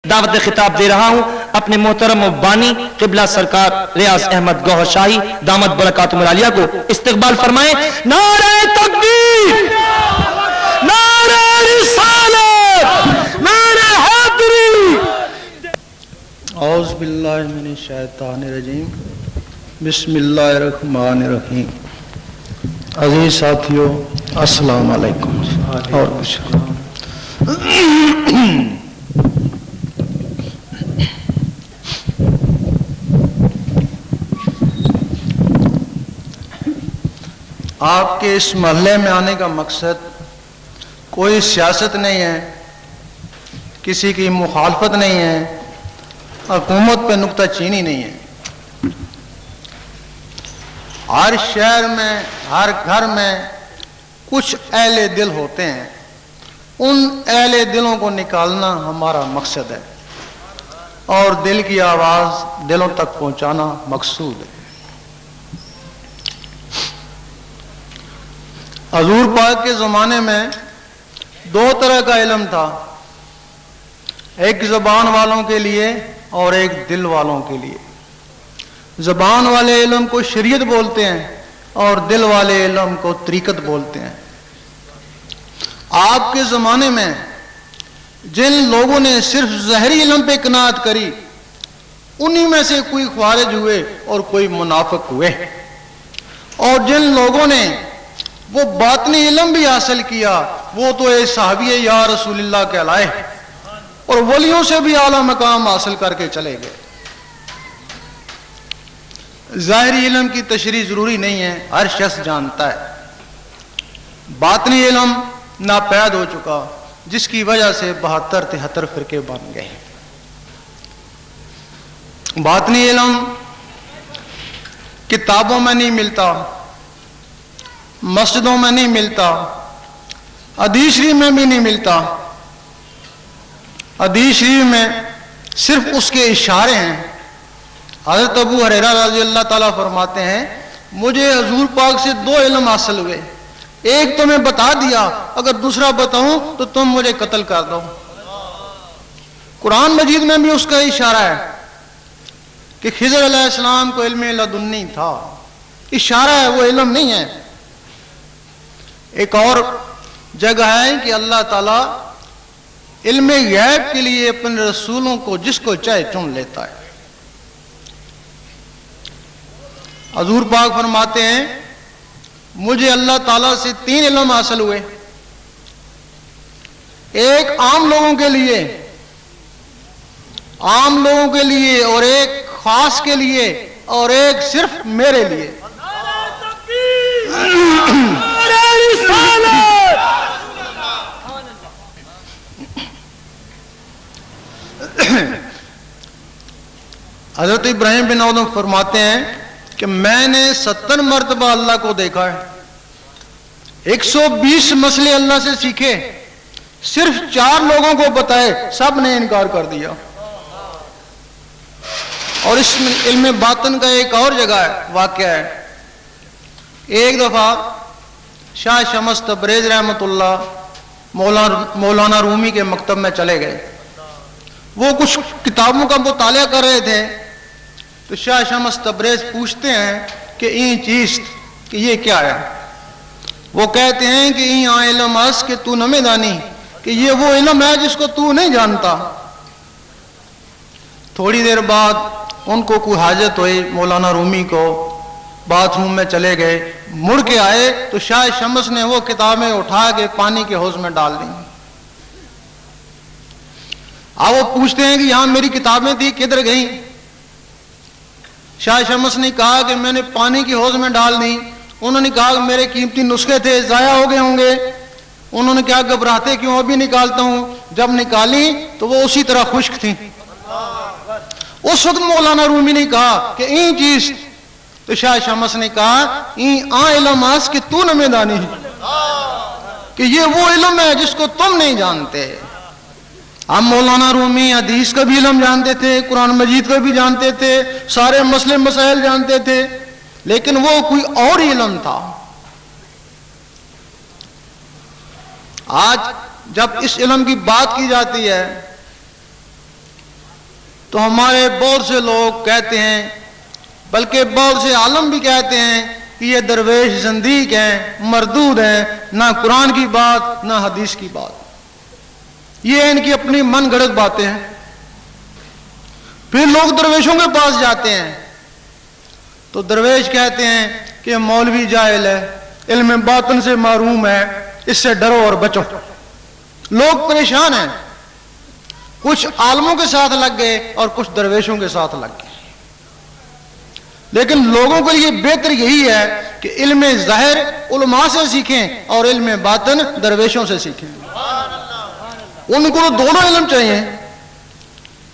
دعوت خطاب دے رہا ہوں اپنے محترم و بانی قبلہ سرکار ریاض احمد گوہر شاہی دامت برکاتہم العالیہ کو استقبال فرمائیں۔ نعرہ تکبیر، نعرہ رسالت، نعرہ حیدری۔ اعوذ باللہ من الشیطان الرجیم، بسم اللہ الرحمن الرحیم۔ عزیز ساتھیو السلام علیکم۔ اور کچھ آپ کے اس محلے میں آنے کا مقصد کوئی سیاست نہیں ہے، کسی کی مخالفت نہیں ہے، حکومت پہ نکتہ چینی نہیں ہے۔ ہر شہر میں، ہر گھر میں کچھ اہل دل ہوتے ہیں، ان اہل دلوں کو نکالنا ہمارا مقصد ہے اور دل کی آواز دلوں تک پہنچانا مقصود ہے۔ حضور پاک کے زمانے میں دو طرح کا علم تھا، ایک زبان والوں کے لیے اور ایک دل والوں کے لیے۔ زبان والے علم کو شریعت بولتے ہیں اور دل والے علم کو طریقت بولتے ہیں۔ آپ کے زمانے میں جن لوگوں نے صرف ظاہری علم پہ قناعت کری، انہی میں سے کوئی خوارج ہوئے اور کوئی منافق ہوئے، اور جن لوگوں نے وہ باطنی علم بھی حاصل کیا، وہ تو اے صحابی یا رسول اللہ کہلائے اور ولیوں سے بھی اعلیٰ مقام حاصل کر کے چلے گئے۔ ظاہری علم کی تشریح ضروری نہیں ہے، ہر شخص جانتا ہے۔ باطنی علم ناپید ہو چکا، جس کی وجہ سے 72-73 فرقے بن گئے۔ باطنی علم کتابوں میں نہیں ملتا، مسجدوں میں نہیں ملتا، حدیث شریف میں بھی نہیں ملتا۔ حدیث شریف میں صرف اس کے اشارے ہیں۔ حضرت ابو ہریرہ رضی اللہ تعالیٰ فرماتے ہیں، مجھے حضور پاک سے دو علم حاصل ہوئے، ایک تو میں بتا دیا، اگر دوسرا بتاؤں تو تم مجھے قتل کر دو۔ قرآن مجید میں بھی اس کا اشارہ ہے کہ خضر علیہ السلام کو علم لدنی تھا، اشارہ ہے، وہ علم نہیں ہے۔ ایک اور جگہ ہے کہ اللہ تعالیٰ علم غیب کے لیے اپنے رسولوں کو جس کو چاہے چن لیتا ہے۔ حضور پاک فرماتے ہیں، مجھے اللہ تعالیٰ سے 3 علم حاصل ہوئے، ایک عام لوگوں کے لیے، عام لوگوں کے لیے، اور ایک خاص کے لیے، اور ایک صرف میرے لیے۔ حضرت ابراہیم بن ادم فرماتے ہیں کہ میں نے 70 مرتبہ اللہ کو دیکھا ہے، 120 مسئلے اللہ سے سیکھے، صرف 4 لوگوں کو بتائے، سب نے انکار کر دیا۔ اور اس میں علم باطن کا ایک اور جگہ ہے، واقعہ ہے۔ ایک دفعہ شاہ شمس تبریز رحمۃ اللہ مولانا رومی کے مکتب میں چلے گئے، وہ کچھ کتابوں کا مطالعہ کر رہے تھے، تو شاہ شمس تبریز پوچھتے ہیں کہ این چیز کہ یہ کیا ہے؟ وہ کہتے ہیں کہ این علم اس کہ تو نہ دانی، کہ یہ وہ علم ہے جس کو تو نہیں جانتا۔ تھوڑی دیر بعد ان کو کوئی حاجت ہوئی، مولانا رومی کو، باتھ روم میں چلے گئے، مڑ کے آئے تو شاہ شمس نے وہ کتابیں اٹھا کے پانی کے حوض میں ڈال دیں۔ اب وہ پوچھتے ہیں کہ یہاں میری کتابیں تھی، کدھر گئیں؟ شاہ شمس نے کہا کہ میں نے پانی کے حوض میں ڈال دی۔ انہوں نے کہا کہ میرے قیمتی نسخے تھے، ضائع ہو گئے ہوں گے۔ انہوں نے کہا گھبراتے کیوں، ابھی نکالتا ہوں۔ جب نکالی تو وہ اسی طرح خشک تھیں۔ اس وقت مولانا رومی نے کہا کہ این چیز، تو شاہ شمس نے کہا این علم اس کہ تو نہ دانی، کہ یہ وہ علم ہے جس کو تم نہیں جانتے۔ ہم مولانا رومی حدیث کا بھی علم جانتے تھے، قرآن مجید کا بھی جانتے تھے، سارے مسئلے مسائل جانتے تھے، لیکن وہ کوئی اور علم تھا۔ آج جب اس علم کی بات کی جاتی ہے تو ہمارے بہت سے لوگ کہتے ہیں، بلکہ بہت سے عالم بھی کہتے ہیں کہ یہ درویش زندیق ہیں، مردود ہیں، نہ قرآن کی بات نہ حدیث کی بات، یہ ان کی اپنی من گھڑت باتیں ہیں۔ پھر لوگ درویشوں کے پاس جاتے ہیں تو درویش کہتے ہیں کہ مولوی جاہل ہے، علم باطن سے محروم ہے، اس سے ڈرو اور بچو۔ لوگ پریشان ہیں، کچھ عالموں کے ساتھ لگ گئے اور کچھ درویشوں کے ساتھ لگ گئے، لیکن لوگوں کے لیے بہتر یہی ہے کہ علم ظاہر علماء سے سیکھیں اور علم باطن درویشوں سے سیکھیں۔ ان کو تو دونوں علم چاہیے۔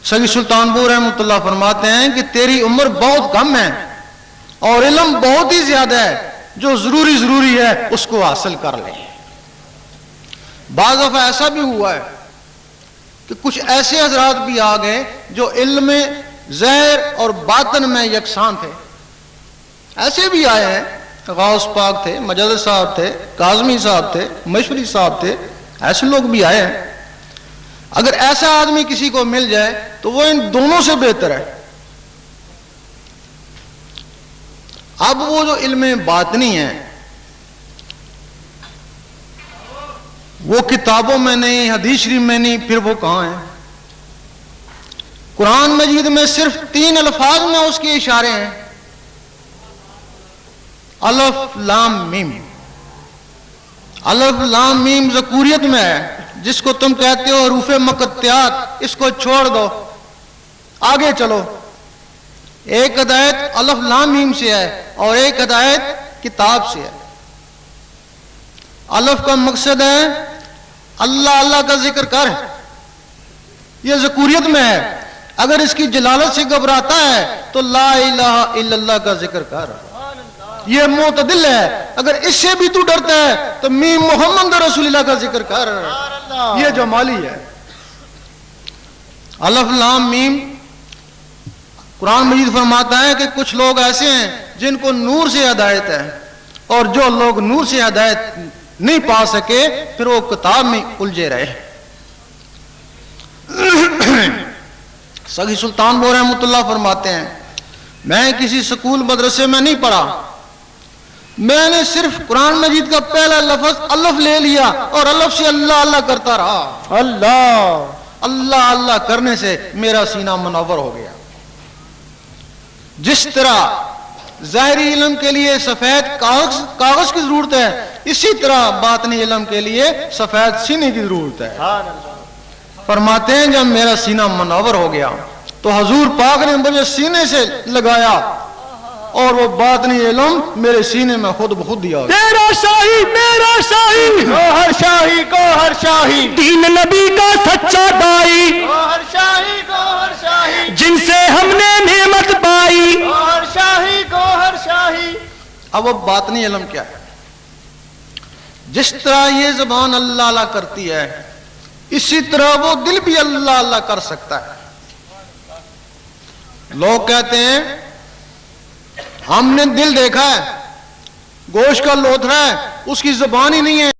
سیدی سلطان پور رحمۃ اللہ فرماتے ہیں کہ تیری عمر بہت کم ہے اور علم بہت ہی زیادہ ہے، جو ضروری ہے اس کو حاصل کر لے۔ بعض دفعہ ایسا بھی ہوا ہے کہ کچھ ایسے حضرات بھی آ گئے جو علم ظاہر اور باطن میں یکساں تھے، ایسے بھی آئے ہیں، غوث پاک تھے، مجدد صاحب تھے، کاظمی صاحب تھے، مشوری صاحب تھے، ایسے لوگ بھی آئے ہیں۔ اگر ایسا آدمی کسی کو مل جائے تو وہ ان دونوں سے بہتر ہے۔ اب وہ جو علم باطنی ہے وہ کتابوں میں نہیں، حدیث شریف میں نہیں، پھر وہ کہاں ہے؟ قرآن مجید میں صرف 3 الفاظ میں اس کے اشارے ہیں، الف لام میم۔ الف لام میم ذکوریت میں ہے، جس کو تم کہتے ہو حروف مقطعات، اس کو چھوڑ دو، آگے چلو۔ ایک ہدایت الف لام میم سے ہے اور ایک ہدایت کتاب سے ہے۔ الف کا مقصد ہے اللہ اللہ کا ذکر کر، یہ ذکوریت میں ہے۔ اگر اس کی جلالت سے گھبراتا ہے تو لا الہ الا اللہ کا ذکر کر، یہ معتدل ہے۔ اگر اس سے بھی تو ڈرتا ہے تو میم محمد رسول اللہ کا ذکر کر، یہ جمالی ہے۔ الف لام میم، قرآن مجید فرماتا ہے کہ کچھ لوگ ایسے ہیں جن کو نور سے ہدایت ہے، اور جو لوگ نور سے ہدایت نہیں پا سکے پھر وہ کتاب میں الجھے رہے۔ سیدی سلطان پور رحمۃ اللہ فرماتے ہیں میں کسی سکول مدرسے میں نہیں پڑھا، میں نے صرف قرآن مجید کا پہلا لفظ الف لے لیا اور الف سے اللہ اللہ کرتا رہا۔ اللہ اللہ اللہ کرنے سے میرا سینہ منور ہو گیا۔ جس طرح ظاہری علم کے لیے سفید کاغذ کی ضرورت ہے، اسی طرح باطنی علم کے لیے سفید سینے کی ضرورت ہے۔ فرماتے ہیں جب میرا سینہ منور ہو گیا تو حضور پاک نے مجھے سینے سے لگایا اور وہ باطنی علم میرے سینے میں خود بخود دیا۔ تیرا شاہی میرا شاہی، گوہر شاہی گوہر شاہی، دین نبی کا سچا دائی، گوہر شاہی گوہر شاہی، جن سے ہم نے نعمت پائی۔ گوہر شاہی گوہر شاہی۔ اب وہ باطنی علم کیا ہے؟ جس طرح یہ زبان اللہ اللہ کرتی ہے، اسی طرح وہ دل بھی اللہ اللہ کر سکتا ہے۔ لوگ کہتے ہیں ہم نے دل دیکھا ہے، گوشت کا لوتھڑا ہے، اس کی زبان ہی نہیں ہے۔